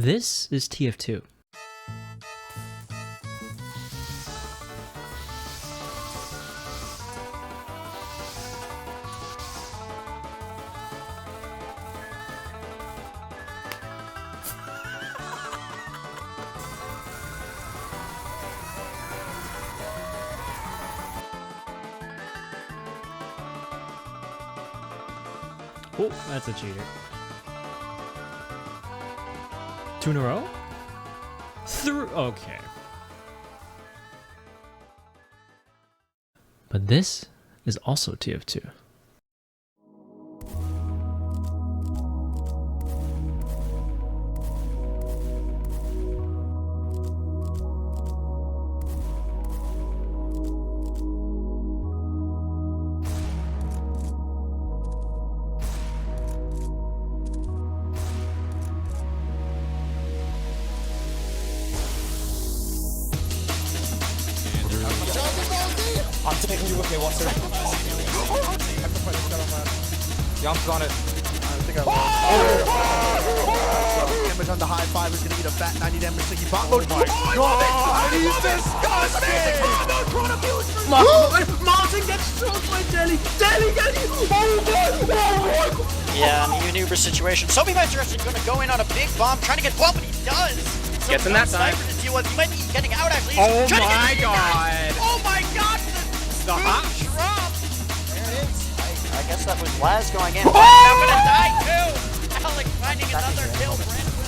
This is TF2. Oh, that's a cheater. 2 in a row? Okay. But this is also TF2. I'm taking you with me, Watson. Jump's on it. I think I damage on the high five is gonna get a fat 90 damage sticky bot mode. Oh my god, he's disgusting! Martin gets struck by Deli. Deli getting Yeah, in the Uber situation. Sobiemeister actually going to go in on a big bomb, trying to get bumped, but he does. So gets in that time. To deal with. He might be getting out actually. Oh my god! Oh my god! The hop drop. There it is. I guess that was Laz going in. Oh! I'm gonna die too. Alec finding another kill.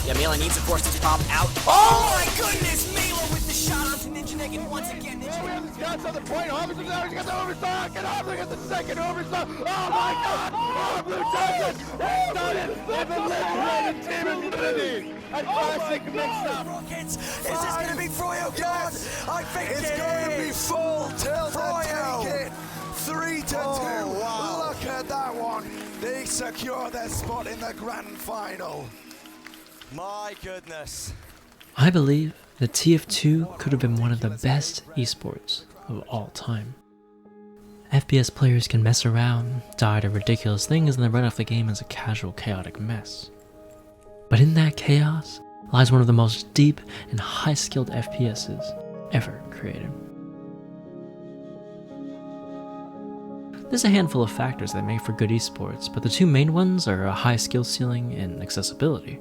Yeah, Mila needs to force this bomb out. Oh my goodness, Mila with the shot onto Ninja Neck, and once again, Ninja Neck. He's got the point. Hobson's out. He's got the overstock. And Hobson gets the second overstock. Oh my god! Oh, Blue Tigers! They've done it! They've eliminated Team Infinity! A classic mix-up! Rockets! Is this gonna be FROYO? Yes! I think it's going to be full till FROYO! they take it. 3-2. Oh, wow. Look at that one. They secure their spot in the grand final. My goodness. I believe that TF2 could have been one of the best esports of all time. FPS players can mess around, die to ridiculous things, and then run off the game as a casual, chaotic mess. But in that chaos lies one of the most deep and high-skilled FPSs ever created. There's a handful of factors that make for good esports, but the two main ones are a high skill ceiling and accessibility.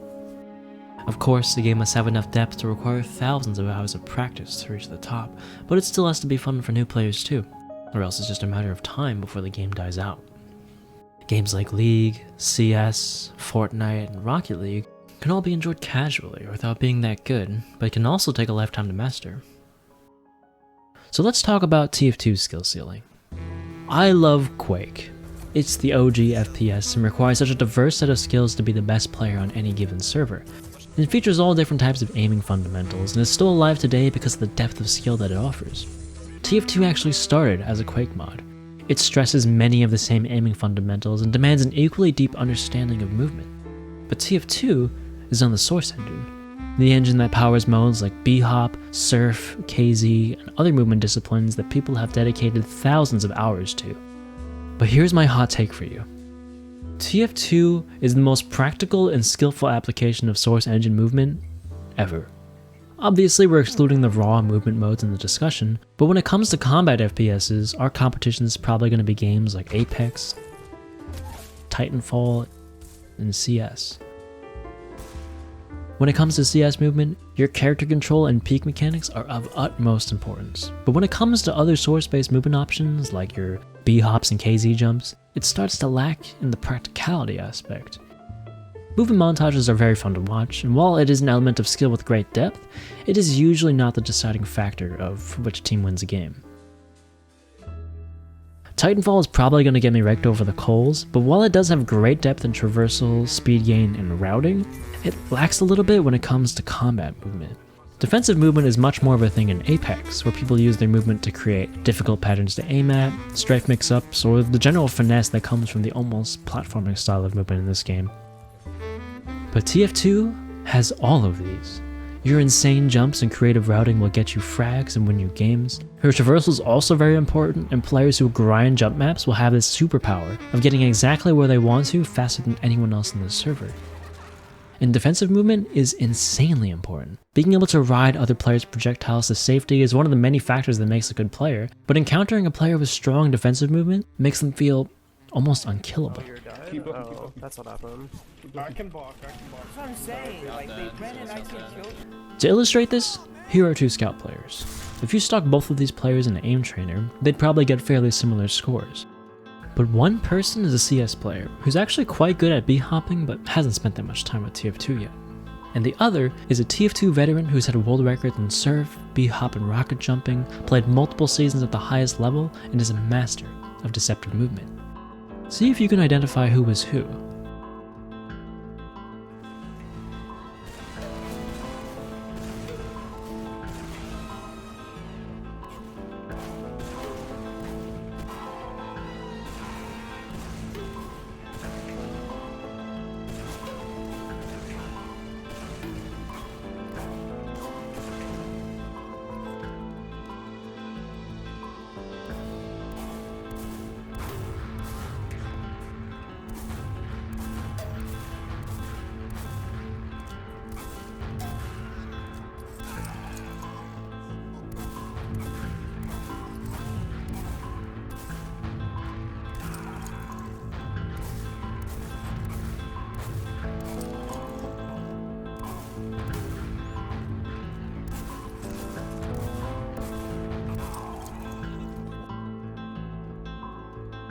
Of course, the game must have enough depth to require thousands of hours of practice to reach the top, but it still has to be fun for new players too, or else it's just a matter of time before the game dies out. Games like League, CS, Fortnite, and Rocket League can all be enjoyed casually or without being that good, but it can also take a lifetime to master. So let's talk about TF2's skill ceiling. I love Quake. It's the OG FPS and requires such a diverse set of skills to be the best player on any given server. It features all different types of aiming fundamentals and is still alive today because of the depth of skill that it offers. TF2 actually started as a Quake mod. It stresses many of the same aiming fundamentals and demands an equally deep understanding of movement. But TF2 is on the Source engine, the engine that powers modes like B-Hop, Surf, KZ, and other movement disciplines that people have dedicated thousands of hours to. But here's my hot take for you. TF2 is the most practical and skillful application of Source engine movement ever. Obviously, we're excluding the raw movement modes in the discussion, but when it comes to combat FPSs, our competition is probably going to be games like Apex, Titanfall, and CS. When it comes to CS movement, your character control and peak mechanics are of utmost importance, but when it comes to other source-based movement options like your B-hops and KZ jumps, it starts to lack in the practicality aspect. Movement montages are very fun to watch, and while it is an element of skill with great depth, it is usually not the deciding factor of which team wins a game. Titanfall is probably going to get me raked over the coals, but while it does have great depth in traversal, speed gain, and routing, it lacks a little bit when it comes to combat movement. Defensive movement is much more of a thing in Apex, where people use their movement to create difficult patterns to aim at, strafe mix-ups, or the general finesse that comes from the almost platforming style of movement in this game. But TF2 has all of these. Your insane jumps and creative routing will get you frags and win you games. Her traversal is also very important, and players who grind jump maps will have this superpower of getting exactly where they want to faster than anyone else in the server. And defensive movement is insanely important. Being able to ride other players' projectiles to safety is one of the many factors that makes a good player, but encountering a player with strong defensive movement makes them feel almost unkillable. Oh, that's what happened. I can block. That's what I'm saying. Like, they ran and I can't kill them. To illustrate this, here are two scout players. If you stuck both of these players in an aim trainer, they'd probably get fairly similar scores. But one person is a CS player who's actually quite good at B-hopping but hasn't spent that much time with TF2 yet. And the other is a TF2 veteran who's had world records in surf, B-hop, and rocket jumping, played multiple seasons at the highest level, and is a master of deceptive movement. See if you can identify who is who.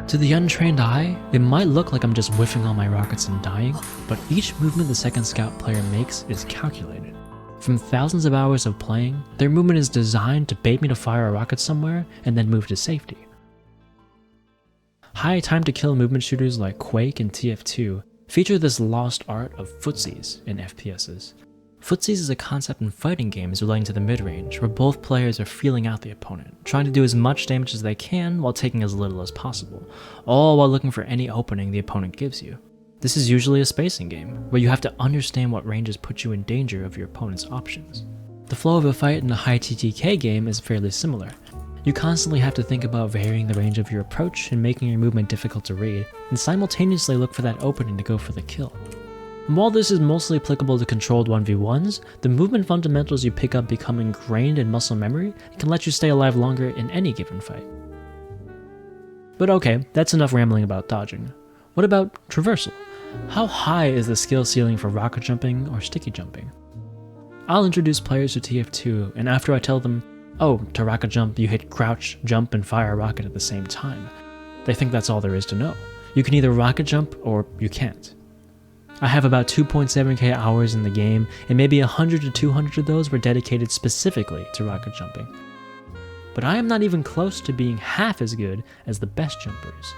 To the untrained eye, it might look like I'm just whiffing all my rockets and dying, but each movement the second scout player makes is calculated. From thousands of hours of playing, their movement is designed to bait me to fire a rocket somewhere and then move to safety. High time to kill movement shooters like Quake and TF2 feature this lost art of footsies in FPSs. Footsies is a concept in fighting games relating to the mid-range, where both players are feeling out the opponent, trying to do as much damage as they can while taking as little as possible, all while looking for any opening the opponent gives you. This is usually a spacing game, where you have to understand what ranges put you in danger of your opponent's options. The flow of a fight in a high TTK game is fairly similar. You constantly have to think about varying the range of your approach and making your movement difficult to read, and simultaneously look for that opening to go for the kill. And while this is mostly applicable to controlled 1v1s, the movement fundamentals you pick up become ingrained in muscle memory and can let you stay alive longer in any given fight. But okay, that's enough rambling about dodging. What about traversal? How high is the skill ceiling for rocket jumping or sticky jumping? I'll introduce players to TF2, and after I tell them, oh, to rocket jump you hit crouch, jump, and fire a rocket at the same time, they think that's all there is to know. You can either rocket jump or you can't. I have about 2.7k hours in the game, and maybe 100 to 200 of those were dedicated specifically to rocket jumping. But I am not even close to being half as good as the best jumpers.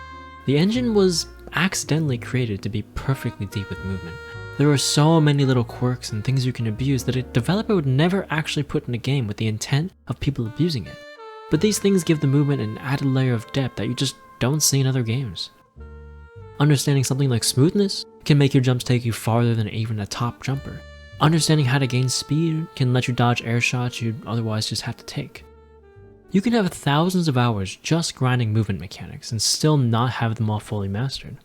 The engine was accidentally created to be perfectly deep with movement. There are so many little quirks and things you can abuse that a developer would never actually put in a game with the intent of people abusing it. But these things give the movement an added layer of depth that you just don't see in other games. Understanding something like smoothness can make your jumps take you farther than even a top jumper. Understanding how to gain speed can let you dodge air shots you'd otherwise just have to take. You can have thousands of hours just grinding movement mechanics and still not have them all fully mastered.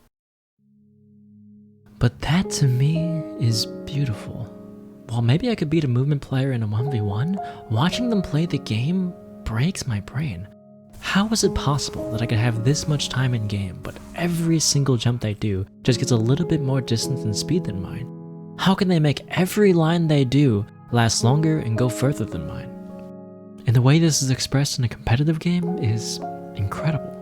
But that to me is beautiful. While maybe I could beat a movement player in a 1v1, watching them play the game breaks my brain. How is it possible that I could have this much time in game, but every single jump they do just gets a little bit more distance and speed than mine? How can they make every line they do last longer and go further than mine? And the way this is expressed in a competitive game is incredible.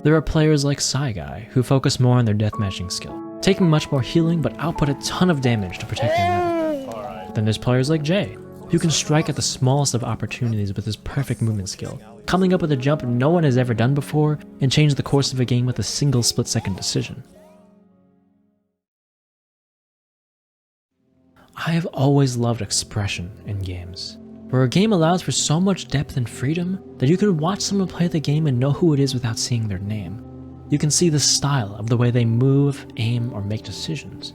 There are players like Guy who focus more on their deathmatching skill, taking much more healing but output a ton of damage to protect their medic. Then there's players like Jay, who can strike at the smallest of opportunities with his perfect movement skill, coming up with a jump no one has ever done before and change the course of a game with a single split-second decision. I have always loved expression in games, where a game allows for so much depth and freedom that you can watch someone play the game and know who it is without seeing their name. You can see the style of the way they move, aim, or make decisions.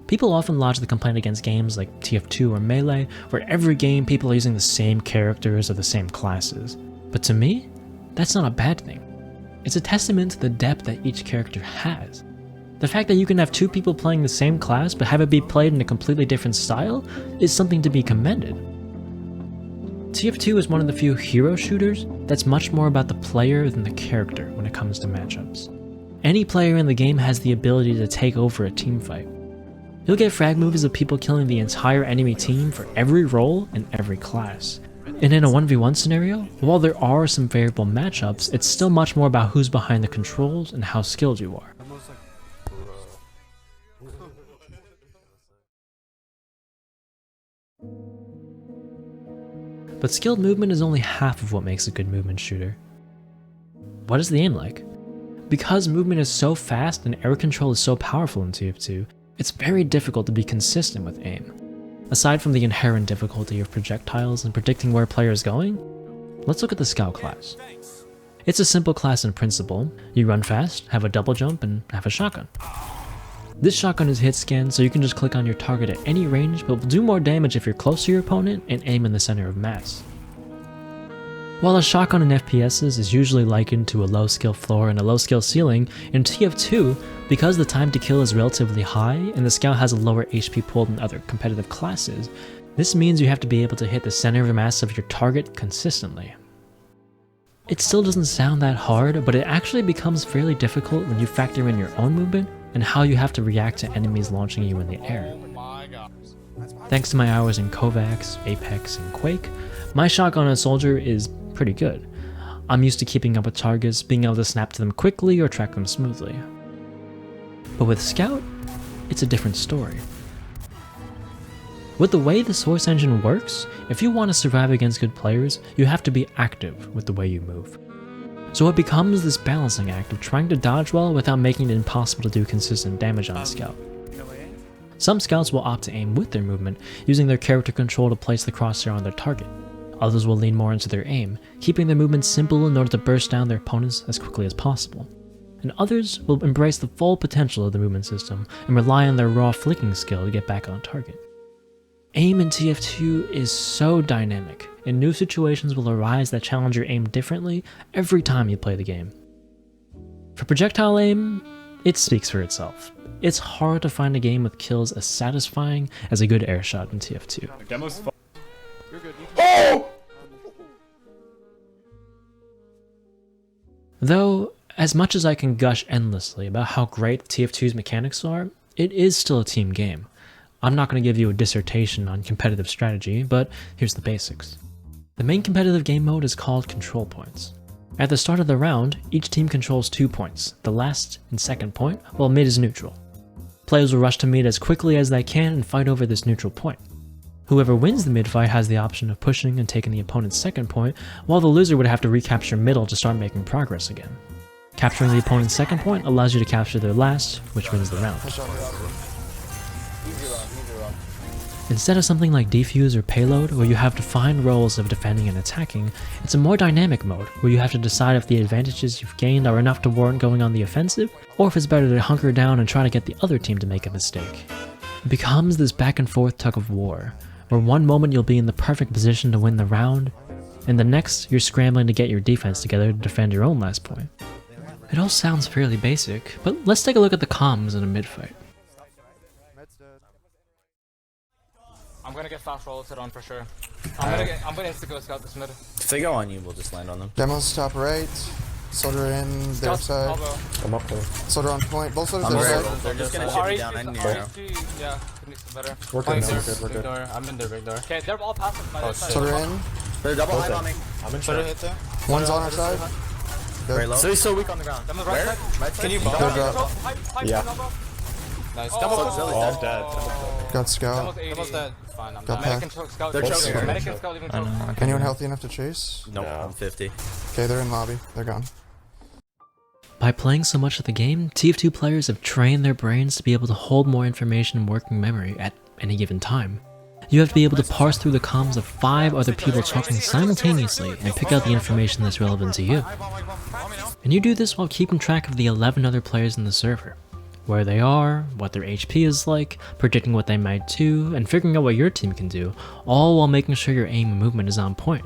People often lodge the complaint against games like TF2 or Melee, where every game people are using the same characters or the same classes. But to me, that's not a bad thing. It's a testament to the depth that each character has. The fact that you can have two people playing the same class but have it be played in a completely different style is something to be commended. TF2 is one of the few hero shooters that's much more about the player than the character when it comes to matchups. Any player in the game has the ability to take over a team fight. You'll get frag movies of people killing the entire enemy team for every role and every class. And in a 1v1 scenario, while there are some variable matchups, it's still much more about who's behind the controls and how skilled you are. But skilled movement is only half of what makes a good movement shooter. What is the aim like? Because movement is so fast and air control is so powerful in TF2, it's very difficult to be consistent with aim. Aside from the inherent difficulty of projectiles and predicting where a player is going, let's look at the Scout class. It's a simple class in principle. You run fast, have a double jump, and have a shotgun. This shotgun is hit scan, so you can just click on your target at any range, but will do more damage if you're close to your opponent and aim in the center of mass. While a shotgun in FPSs is usually likened to a low skill floor and a low skill ceiling, in TF2, because the time to kill is relatively high and the Scout has a lower HP pool than other competitive classes, this means you have to be able to hit the center of mass of your target consistently. It still doesn't sound that hard, but it actually becomes fairly difficult when you factor in your own movement and how you have to react to enemies launching you in the air. Thanks to my hours in Kovacs, Apex, and Quake, my shotgun on a soldier is pretty good. I'm used to keeping up with targets, being able to snap to them quickly or track them smoothly. But with Scout, it's a different story. With the way the Source engine works, if you want to survive against good players, you have to be active with the way you move. So it becomes this balancing act of trying to dodge well without making it impossible to do consistent damage on a Scout. Some Scouts will opt to aim with their movement, using their character control to place the crosshair on their target. Others will lean more into their aim, keeping their movement simple in order to burst down their opponents as quickly as possible. And others will embrace the full potential of the movement system and rely on their raw flicking skill to get back on target. Aim in TF2 is so dynamic, and new situations will arise that challenge your aim differently every time you play the game. For projectile aim, it speaks for itself. It's hard to find a game with kills as satisfying as a good air shot in TF2. Oh! Though, as much as I can gush endlessly about how great TF2's mechanics are, it is still a team game. I'm not going to give you a dissertation on competitive strategy, but here's the basics. The main competitive game mode is called Control Points. At the start of the round, each team controls 2 points, the last and second point, while mid is neutral. Players will rush to mid as quickly as they can and fight over this neutral point. Whoever wins the mid fight has the option of pushing and taking the opponent's second point, while the loser would have to recapture middle to start making progress again. Capturing the opponent's second point allows you to capture their last, which wins the round. Instead of something like defuse or payload, where you have defined roles of defending and attacking, it's a more dynamic mode, where you have to decide if the advantages you've gained are enough to warrant going on the offensive, or if it's better to hunker down and try to get the other team to make a mistake. It becomes this back and forth tug of war, where one moment you'll be in the perfect position to win the round, and the next you're scrambling to get your defense together to defend your own last point. It all sounds fairly basic, but let's take a look at the comms in a mid-fight. I'm gonna get fast rolleted on for sure. I'm gonna insta-go scout this mid. If they go on you, we'll just land on them. Demos top right. Soldier in their side. Elbow. I'm up there. Soldier on point. Both soldiers I'm their very side. They're just gonna chip me down. I need arrow. Yeah, could be better. We're good, Big we're door, good, we're big good. door. I'm in their big door. Okay, they're all passive by this side. Soldier in. They're double high on me. I'm in Shoulder shot. hit there. One's on our side. Very low. Good. So he's so weak on the ground. I'm the right side. Right side? Can you They're drop. Yeah. Nice. Oh, I'm dead. Got scout. Demo's dead. Fine, I'm Got done. Medic packed. and scout. They're choking. Medic and scout even choke. Anyone healthy enough to chase? Nope, No. I'm 50. Okay, they're in lobby. They're gone. By playing so much of the game, TF2 players have trained their brains to be able to hold more information in working memory at any given time. You have to be able to parse through the comms of 5 other people talking simultaneously and pick out the information that's relevant to you. And you do this while keeping track of the 11 other players in the server. Where they are, what their HP is like, predicting what they might do, and figuring out what your team can do, all while making sure your aim and movement is on point.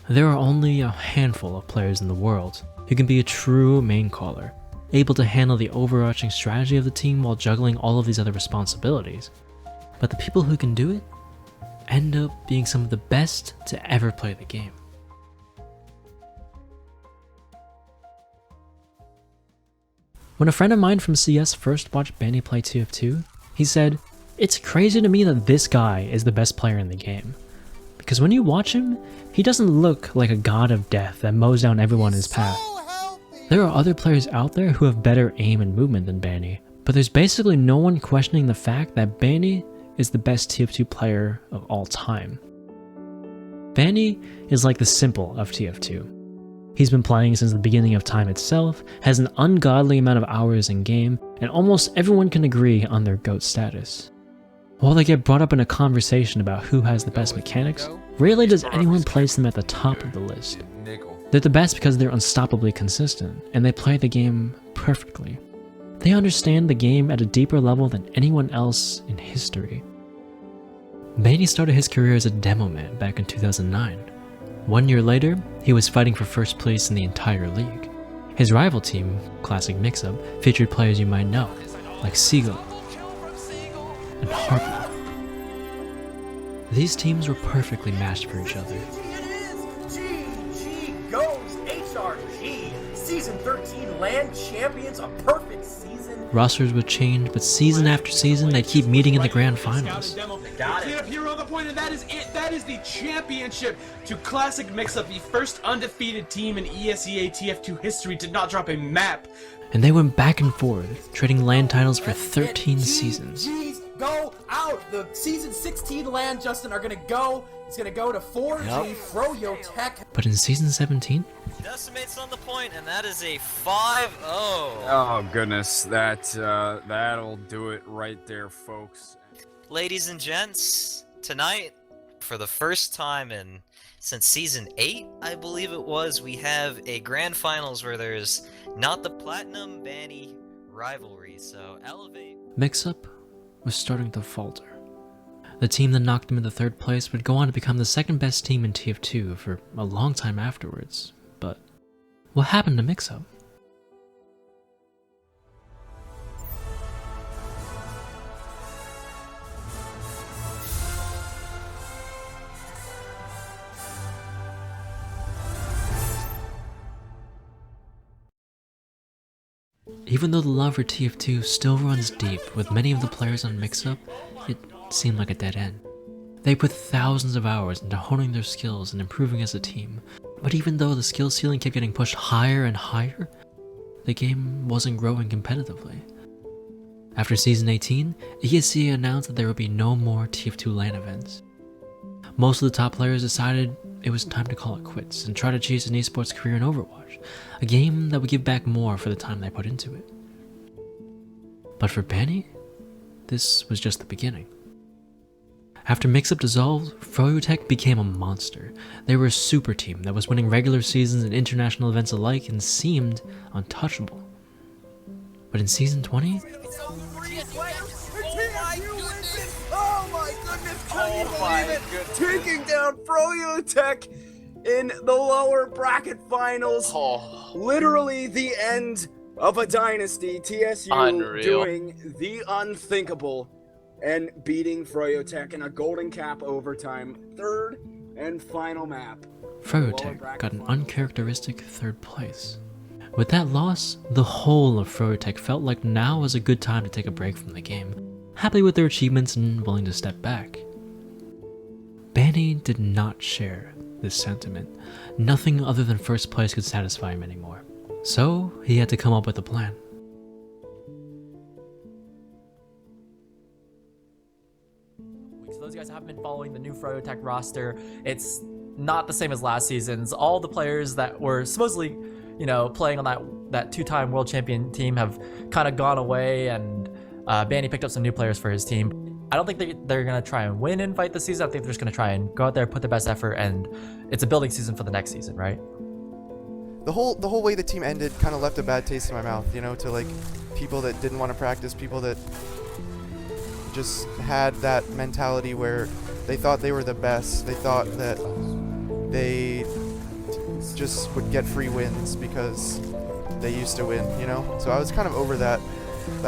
There are only a handful of players in the world who can be a true main caller, able to handle the overarching strategy of the team while juggling all of these other responsibilities. But the people who can do it end up being some of the best to ever play the game. When a friend of mine from CS first watched Banny play TF2, he said, "It's crazy to me that this guy is the best player in the game. Because when you watch him, he doesn't look like a god of death that mows down everyone in his path. There are other players out there who have better aim and movement than Banny, but there's basically no one questioning the fact that Banny is the best TF2 player of all time." Banny is like the simple of TF2. He's been playing since the beginning of time itself, has an ungodly amount of hours in game, and almost everyone can agree on their GOAT status. While they get brought up in a conversation about who has the best mechanics, rarely does anyone place them at the top of the list. They're the best because they're unstoppably consistent, and they play the game perfectly. They understand the game at a deeper level than anyone else in history. Banny started his career as a demo man back in 2009. 1 year later, he was fighting for first place in the entire league. His rival team, Classic Mixup, featured players you might know, like Seagull and Harper. These teams were perfectly matched for each other. GG goes HRG. Season 13 land champions, a perfect season. Rosters would change, but season after season, they'd keep meeting in the grand finals. Got it. Hero, the point of that is it. That is the championship to Classic Mixup, the first undefeated team in ESEA TF2 history to not drop a map. And they went back and forth, trading land titles for 13 seasons. Go out. The season 16 land, Justin, are gonna go. It's gonna go to 4G FROYO Tech. But in season 17, Decimates on the point, and that is a 5-0. Oh goodness, that'll do it right there, folks. Ladies and gents, tonight, for the first time since season 8, I believe it was, we have a grand finals where there's not the Platinum Banny rivalry, so elevate. Mixup was starting to falter. The team that knocked them into third place would go on to become the second best team in TF2 for a long time afterwards. But what happened to Mixup? Even though the love for TF2 still runs deep with many of the players on Mixup, it seemed like a dead end. They put thousands of hours into honing their skills and improving as a team, but even though the skill ceiling kept getting pushed higher and higher, the game wasn't growing competitively. After season 18, ESEA announced that there would be no more TF2 LAN events. Most of the top players decided it was time to call it quits and try to chase an esports career in Overwatch, a game that would give back more for the time they put into it. But for Banny, this was just the beginning. After Mixup dissolved, FROYO Tech became a monster. They were a super team that was winning regular seasons and international events alike and seemed untouchable. But in season 20, Taking down FROYO Tech in the lower bracket finals. Literally the end of a dynasty. TSU doing the unthinkable and beating FROYO Tech in a golden cap overtime, third and final map. FROYO Tech got an uncharacteristic third place. With that loss, the whole of FROYO Tech felt like now was a good time to take a break from the game, happy with their achievements and willing to step back. Banny did not share this sentiment. Nothing other than first place could satisfy him anymore. So he had to come up with a plan. So those guys who haven't been following the new FROYO Tech roster, it's not the same as last season's. All the players that were supposedly, you know, playing on that two-time world champion team have kind of gone away, and Banny picked up some new players for his team. I don't think they're going to try and win and fight this season. I think they're just going to try and go out there, put their best effort, and it's a building season for the next season, right? The whole way the team ended kind of left a bad taste in my mouth, you know, to like people that didn't want to practice, people that just had that mentality where they thought they were the best. They thought that they just would get free wins because they used to win, you know? So I was kind of over that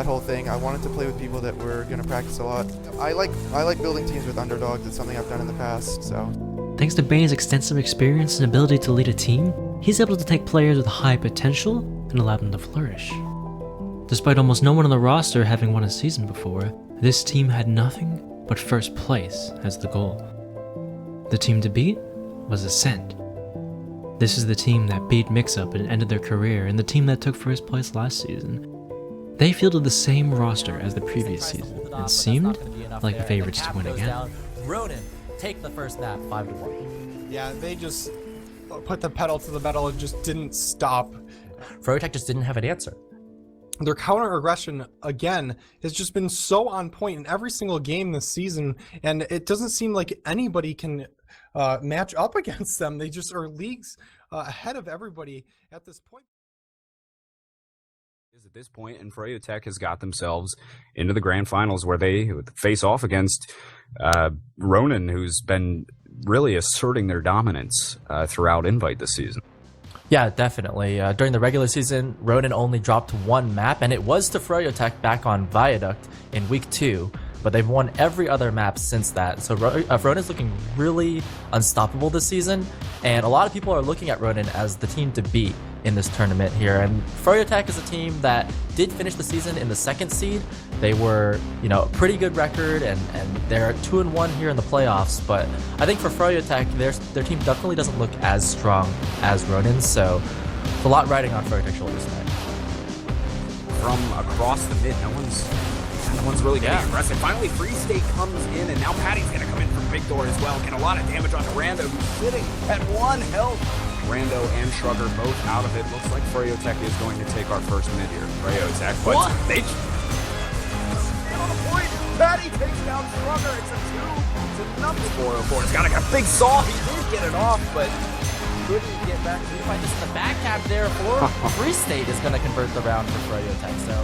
whole thing. I wanted to play with people that were going to practice a lot. I like building teams with underdogs. It's something I've done in the past, so. Thanks to Bane's extensive experience and ability to lead a team, he's able to take players with high potential and allow them to flourish. Despite almost no one on the roster having won a season before, this team had nothing but first place as the goal. The team to beat was Ascent. This is the team that beat Mixup and ended their career, and the team that took first place last season. They fielded the same roster as the previous season, and seemed like the favorites to win again. RONIN take the first map 5-1. Yeah, they just put the pedal to the metal and just didn't stop. FROYO just didn't have an answer. Their counter aggression again has just been so on point in every single game this season, and it doesn't seem like anybody can match up against them. They just are leagues ahead of everybody at this point. At this point, and FROYO has got themselves into the grand finals where they face off against RONIN, who's been really asserting their dominance throughout Invite this season. Yeah, definitely. During the regular season, RONIN only dropped one map, and it was to FROYO back on Viaduct in Week 2, but they've won every other map since that. So RONIN's looking really unstoppable this season, and a lot of people are looking at RONIN as the team to beat in this tournament here. And FROYO is a team that did finish the season in the 2nd seed. They were, a pretty good record, and they're 2-1 here in the playoffs. But I think for FROYO, their team definitely doesn't look as strong as RONIN, so it's a lot riding on FROYO shoulders tonight. From across the mid, no one's really getting aggressive. Finally, Free State comes in, and now Patty's going to come in from Big Door as well. Get a lot of damage on Rando, who's sitting at 1 health. Rando and Shrugger both out of it. Looks like FROYO is going to take our first mid here. FROYO, but they on the point. Patty takes down Shrugger. It's a 2-0. It's got a big saw. He did get it off, but couldn't get back. You find this in the back half there for Free State is going to convert the round for FROYO. So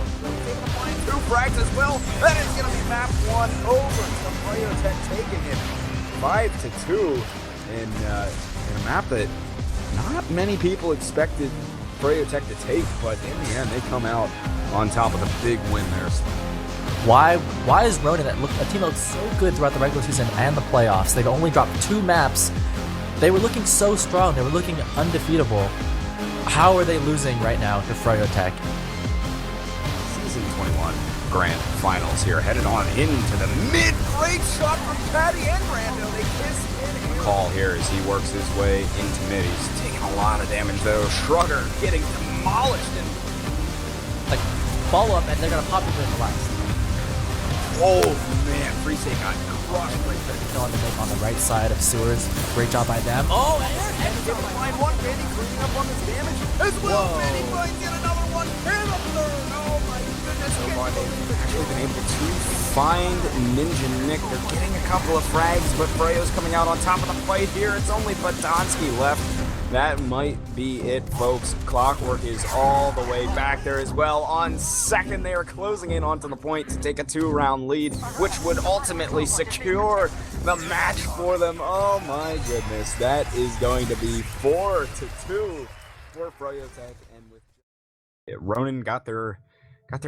two frags as well. That is going to be map 1 over. So FROYO taking it 5-2 in a map that not many people expected FROYO to take, but in the end, they come out on top of the big win there. Why is RONIN, a team that looked so good throughout the regular season and the playoffs? They've only dropped 2 maps. They were looking so strong. They were looking undefeatable. How are they losing right now to FROYO? Season 21 grand finals here, headed on into the mid. Great shot from Patty and Rando. They kiss in call here as he works his way into mid. He's taking a lot of damage though. Shrugger getting demolished and follow up, and they're gonna pop into the last. Oh man, Free State got crushed right there. On the right side of Sewers. Great job by them. Oh, and he's able to find one. Vandy cleaning up on this damage as well. Vandy finds yet another one. And a third. Oh my goodness. So far they've actually been able to find Ninja Nick. They're getting a couple of frags, but FROYO's coming out on top of the fight here. It's only Potonsky left. That might be it, folks. Clockwork is all the way back there as well. On second, they are closing in onto the point to take a 2-round lead, which would ultimately secure the match for them. Oh my goodness, that is going to be 4-2 for FROYO. And with RONIN got their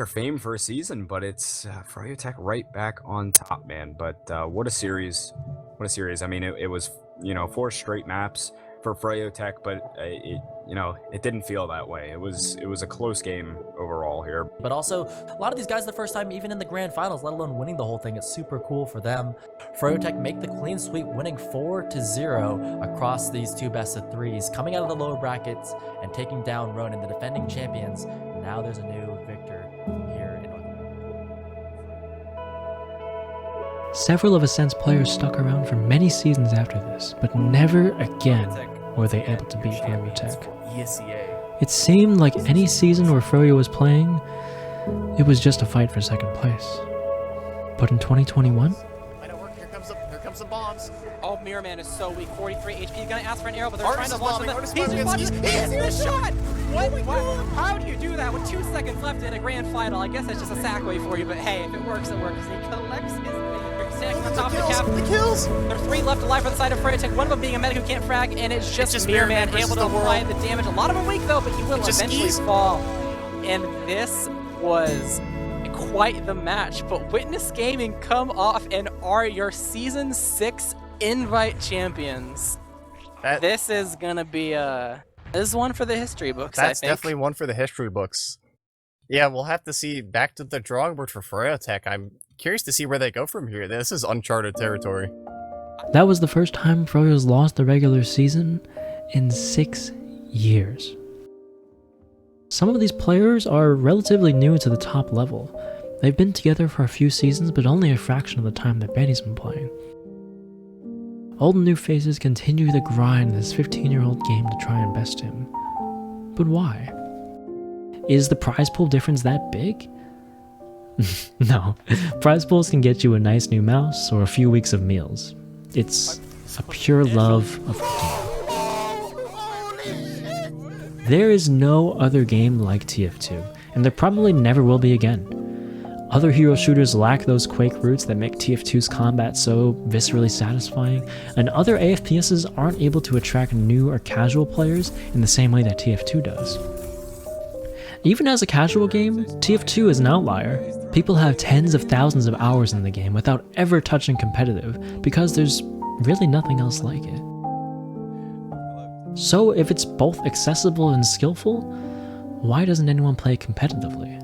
fame for a season, but it's FROYO right back on top, man. But what a series! What a series! I mean, it was 4 straight maps for FROYO, but it didn't feel that way. It was a close game overall here. But also, a lot of these guys the first time even in the grand finals, let alone winning the whole thing. It's super cool for them. FROYO make the clean sweep, winning 4-0 across these 2 best-of-3s, coming out of the lower brackets and taking down RONIN, the defending champions. Now there's a new victor here in North America. Several of Ascent's players stuck around for many seasons after this, but never again were they able to beat FROYO. It seemed like any season where FROYO was playing, it was just a fight for second place. But in 2021? Here comes the bombs. Oh, Mirror Man is so weak. 43 HP. He's gonna ask for an arrow, but they're trying to launch him. He's just watching. He's a shot! What? How do you do that with 2 seconds left in a grand final? I guess that's just a sack way for you, but hey, if it works, it works. He collects his fingers. stacking on top of the cap. The kills! There's 3 left alive for the side of FROYO Tech, one of them being a medic who can't frag, and it's just Mirror Man able to apply the damage. A lot of them weak though, but he will eventually fall. And this was quite the match, but Witness Gaming come off and are your Season 6 Invite champions. This is gonna be this is one for the history books, That's I think. definitely one for the history books. Yeah, we'll have to see back to the drawing board for FROYO Tech. I'm curious to see where they go from here. This is uncharted territory. That was the first time FROYO's lost the regular season in 6 years. Some of these players are relatively new to the top level. They've been together for a few seasons, but only a fraction of the time that Benny's been playing. Old and new faces continue to grind this 15-year-old game to try and best him. But why? Is the prize pool difference that big? No. Prize pools can get you a nice new mouse or a few weeks of meals. It's a pure love of the game. There is no other game like TF2, and there probably never will be again. Other hero shooters lack those Quake roots that make TF2's combat so viscerally satisfying, and other AFPSs aren't able to attract new or casual players in the same way that TF2 does. Even as a casual game, TF2 is an outlier. People have tens of thousands of hours in the game without ever touching competitive, because there's really nothing else like it. So if it's both accessible and skillful, why doesn't anyone play competitively?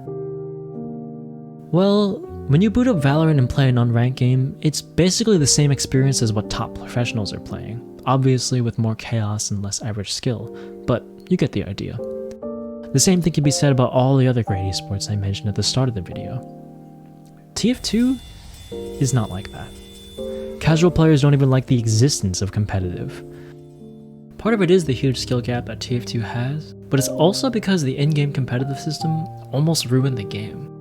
Well, when you boot up Valorant and play an unranked game, it's basically the same experience as what top professionals are playing, obviously with more chaos and less average skill, but you get the idea. The same thing can be said about all the other great esports I mentioned at the start of the video. TF2 is not like that. Casual players don't even like the existence of competitive. Part of it is the huge skill gap that TF2 has, but it's also because the in-game competitive system almost ruined the game.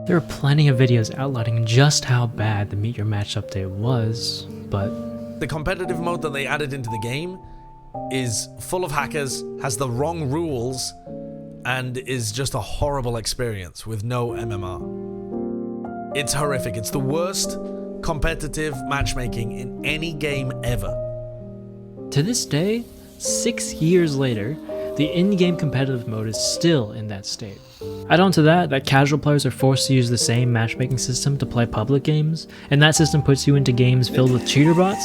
There are plenty of videos outlining just how bad the Meet Your Match update was, but... The competitive mode that they added into the game is full of hackers, has the wrong rules, and is just a horrible experience with no MMR. It's horrific. It's the worst competitive matchmaking in any game ever. To this day, 6 years later, the in-game competitive mode is still in that state. Add on to that casual players are forced to use the same matchmaking system to play public games, and that system puts you into games filled with cheater bots?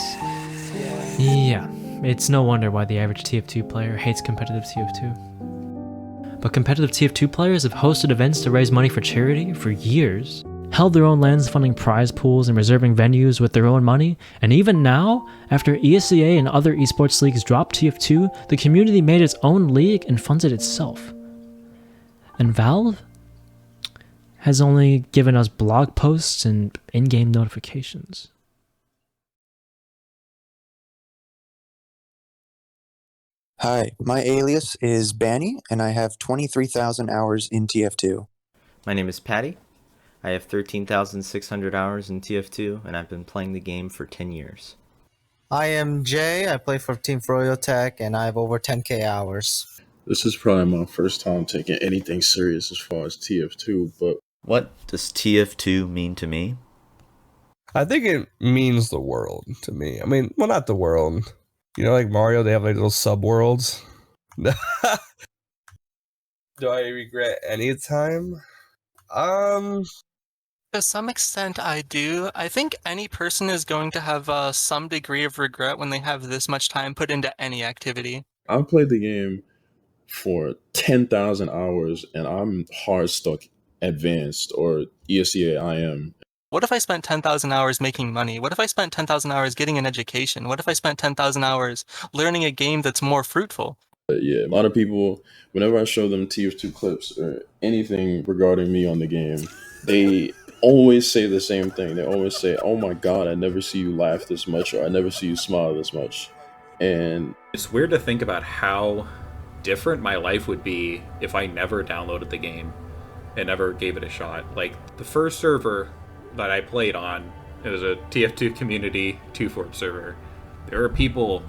Yeah, it's no wonder why the average TF2 player hates competitive TF2. But competitive TF2 players have hosted events to raise money for charity for years, held their own lands funding prize pools and reserving venues with their own money, and even now, after ESEA and other esports leagues dropped TF2, the community made its own league and funds it itself. And Valve has only given us blog posts and in-game notifications. Hi, my alias is Banny, and I have 23,000 hours in TF2. My name is Patty. I have 13,600 hours in TF2, and I've been playing the game for 10 years. I am Jay. I play for Team FROYO Tech, and I have over 10k hours. This is probably my first time taking anything serious as far as TF2, but... What does TF2 mean to me? I think it means the world to me. I mean, well, not the world. You know, like Mario, they have like little sub-worlds. Do I regret any time? To some extent, I do. I think any person is going to have some degree of regret when they have this much time put into any activity. I've played the game for 10,000 hours, and I'm hard stuck advanced, or ESEA IM. What if I spent 10,000 hours making money? What if I spent 10,000 hours getting an education? What if I spent 10,000 hours learning a game that's more fruitful? Yeah, a lot of people, whenever I show them TF2 clips or anything regarding me on the game, they always say the same thing. They always say, oh my god, I never see you laugh this much, or I never see you smile this much. And it's weird to think about how different my life would be if I never downloaded the game and never gave it a shot. Like, the first server that I played on, it was a TF2 community 2-fort server. There are people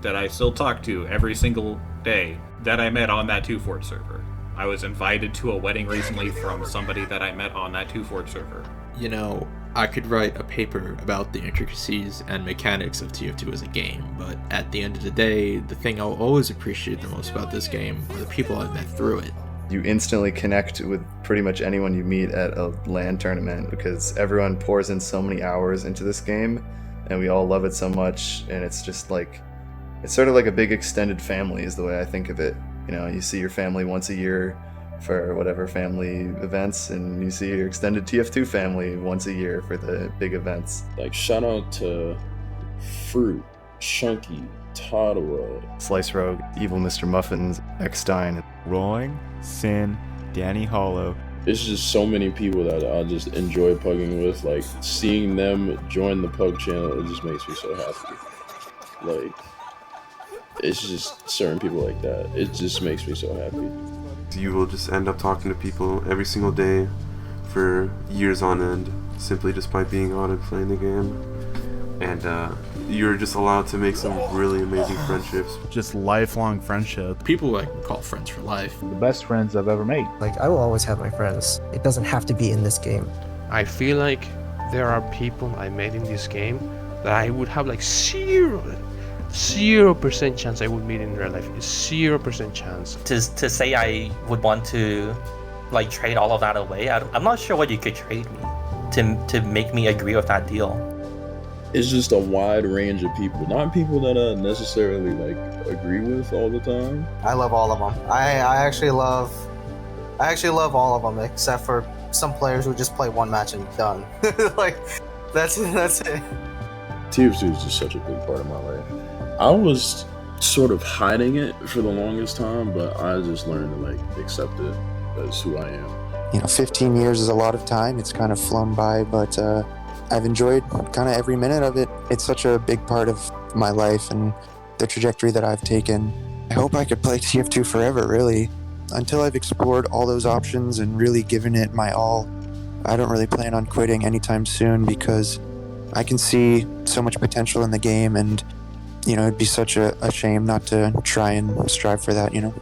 that I still talk to every single day that I met on that 2-fort server. I was invited to a wedding recently from somebody that I met on that 2-fort server. You know, I could write a paper about the intricacies and mechanics of TF2 as a game, but at the end of the day, the thing I'll always appreciate the most about this game are the people I've met through it. You instantly connect with pretty much anyone you meet at a LAN tournament because everyone pours in so many hours into this game and we all love it so much, and it's just like, it's sort of like a big extended family is the way I think of it. You know, you see your family once a year for whatever family events, and you see your extended TF2 family once a year for the big events. Like, shout out to Fruit, Chunky, Toddler, Slice Rogue, Evil Mr. Muffins, Eckstein, Rolling, Sin, Danny Hollow. It's just so many people that I just enjoy pugging with. Like, seeing them join the Pug channel, it just makes me so happy. Like, it's just certain people like that. It just makes me so happy. You will just end up talking to people every single day for years on end, simply just by being on and playing the game. And you're just allowed to make some really amazing friendships. Just lifelong friendship. People I can call friends for life. The best friends I've ever made. Like, I will always have my friends. It doesn't have to be in this game. I feel like there are people I met in this game that I would have like 0% chance I would meet in real life. 0% chance. To say I would want to like trade all of that away, I'm not sure what you could trade me to make me agree with that deal. It's just a wide range of people, not people that I necessarily like agree with all the time. I love all of them. I actually love all of them except for some players who just play one match and done. Like, that's it. TF2 is just such a big part of my life. I was sort of hiding it for the longest time, but I just learned to like accept it as who I am. You know, 15 years is a lot of time. It's kind of flown by, but I've enjoyed kind of every minute of it. It's such a big part of my life and the trajectory that I've taken. I hope I could play TF2 forever, really. Until I've explored all those options and really given it my all, I don't really plan on quitting anytime soon because I can see so much potential in the game, and you know, it'd be such a shame not to try and strive for that, you know?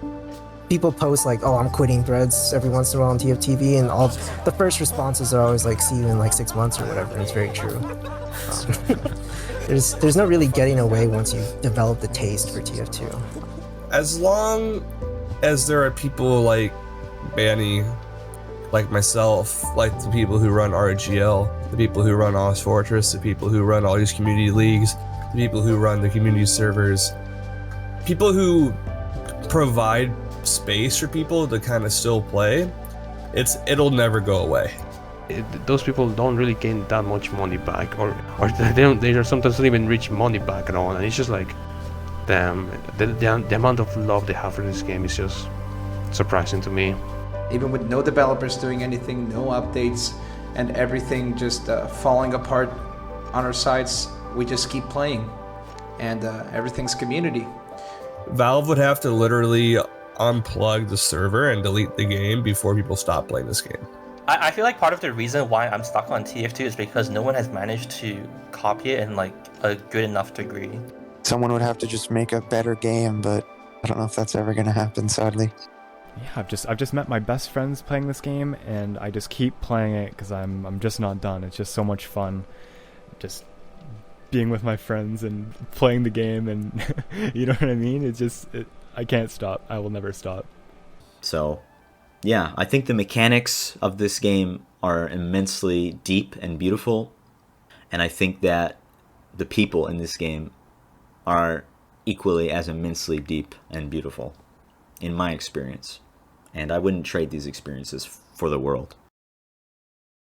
People post like, oh, I'm quitting threads every once in a while on TFTV, and all the first responses are always like, see you in like 6 months or whatever, and it's very true. There's no really getting away once you develop the taste for TF2. As long as there are people like Banny, like myself, like the people who run RGL, the people who run Oz Fortress, the people who run all these community leagues, the people who run the community servers, people who provide space for people to kind of still play, it'll never go away. Those people don't really gain that much money back, or they sometimes don't even reach money back at all, and it's just like, damn, the amount of love they have for this game is just surprising to me. Even with no developers doing anything, no updates, and everything just falling apart on our sites, we just keep playing, and everything's community. Valve would have to literally unplug the server and delete the game before people stop playing this game. I feel like part of the reason why I'm stuck on TF2 is because no one has managed to copy it in like a good enough degree. Someone would have to just make a better game, but I don't know if that's ever going to happen, sadly. Yeah, I've just met my best friends playing this game, and I just keep playing it because I'm just not done. It's just so much fun, just being with my friends and playing the game, and you know what I mean? I can't stop. I will never stop. So, yeah, I think the mechanics of this game are immensely deep and beautiful, and I think that the people in this game are equally as immensely deep and beautiful, in my experience. And I wouldn't trade these experiences for the world.